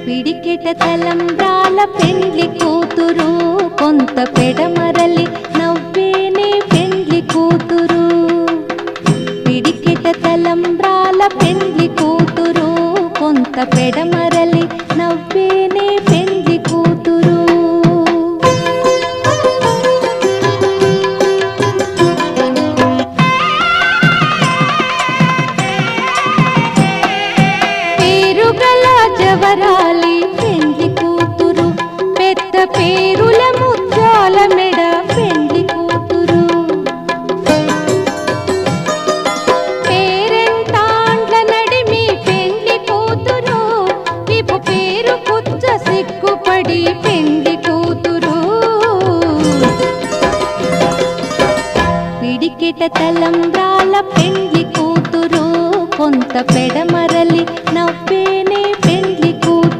పిడికెట తలంబ్రాల పెండ్లి కూతురు కొంత పెడమరలి నవ్వేనే పెండ్లి కూతురు. పిడికెట తలంబ్రాల పెండ్లి కూతురు కొంత పెడమరలి నవ్వేనే పెండ్లి కూతురు. పేరుగల జవరాలి పెండ్లి కూతురు పెద్ద పేరుల ముత్యాల మెడ పెండ్లి కూతురు. పేరెంటాండ్ల నడిమి పెండ్లి కూతురు విపు పేరు పుచ్చ సిగ్గుపడి పెండ్లి కూతురు. పిడికెట తలంబ్రాల పెండ్లి కూతురు కొంత పెడమ